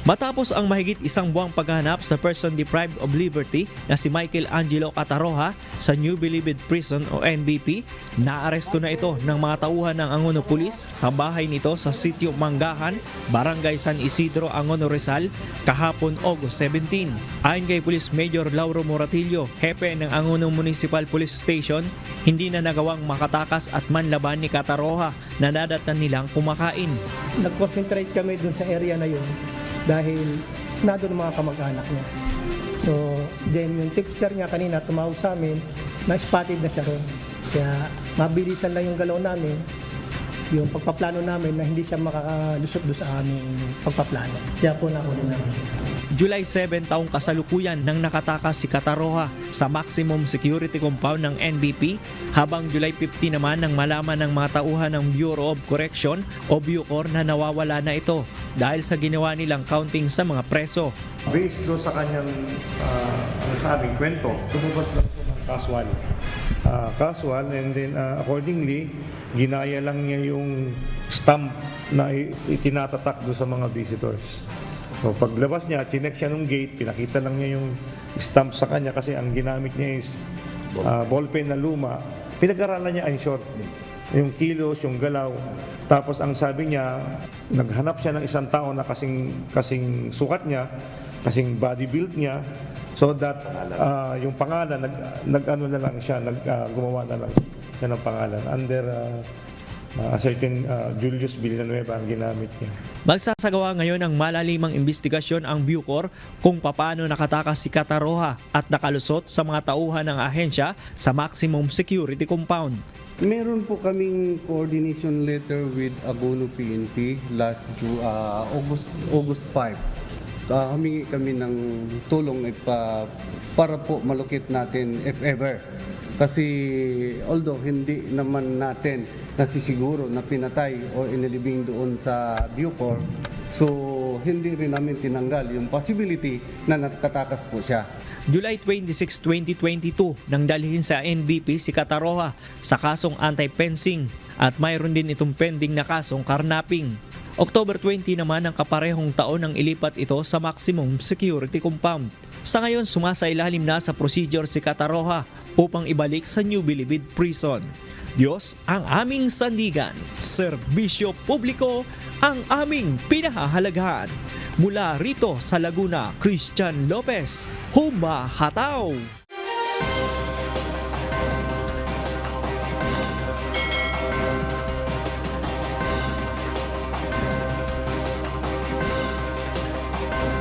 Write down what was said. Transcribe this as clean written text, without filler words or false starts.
Matapos ang mahigit isang buwang paghahanap sa person deprived of liberty na si Michael Angelo Cataroha sa New Bilibid Prison o NBP, naaresto na ito ng mga tauhan ng Angono Police sa bahay nito sa Sitio Manggahan, Barangay San Isidro, Angono Rizal, kahapon August 17. Ayon kay Police Major Lauro Moratillo, hepe ng Angono Municipal Police Station, hindi na nagawang makatakas at manlaban ni Cataroha na nadatan nilang kumakain. Nag-concentrate kami dun sa area na yun dahil nandun ang mga kamag-anak niya. So, then yung tipster niya kanina tumawag sa amin, na-spotted na siya ron. Kaya mabilisan lang yung galaw namin, yung pagpaplano namin na hindi siya makakalusot doon sa aming pagpaplano. Kaya po nahuli namin. July 7 taong kasalukuyan nang nakatakas si Cataroha sa maximum security compound ng NBP, habang July 15 naman nang malaman ng mga tauhan ng Bureau of Correction o Bucor na nawawala na ito dahil sa ginawa nilang counting sa mga preso. Based do sa kanyang sabing kwento, tumubas lang po ng casual and then accordingly, ginaya lang niya yung stamp na itinatatak do sa mga visitors. So paglabas niya, chinek siya ng gate, pinakita lang niya yung stamp sa kanya kasi ang ginamit niya is ballpen na luma. Pinag-aralan niya in short, yung kilos, yung galaw. Tapos ang sabi niya, naghanap siya ng isang tao na kasing sukat niya, kasing body build niya, so that yung pangalan, nag-ano na lang siya, gumawa na lang siya ng pangalan under a certain Julius Villanueva ang ginamit niya. Magsasagawa ngayon ng malalimang investigasyon ang Bucor kung paano nakatakas si Cataroha at nakalusot sa mga tauhan ng ahensya sa maximum security compound. Meron po kaming coordination letter with Angono PNP last August 5. Humingi kami ng tulong para po malukit natin if ever. Kasi although hindi naman natin nasisiguro na pinatay o inilibing doon sa Bucor, so hindi rin namin tinanggal yung possibility na nakatakas po siya. July 26, 2022 nang dalhin sa NBP si Cataroha sa kasong anti-fencing at mayroon din itong pending na kasong karnaping. October 20 naman ang kaparehong taon nang ilipat ito sa maximum security compound. Sa ngayon, sumasailalim na sa procedure si Cataroha upang ibalik sa New Bilibid Prison. Diyos ang aming sandigan, serbisyo publiko ang aming pinahahalagahan. Mula rito sa Laguna, Christian Lopez, humahataw!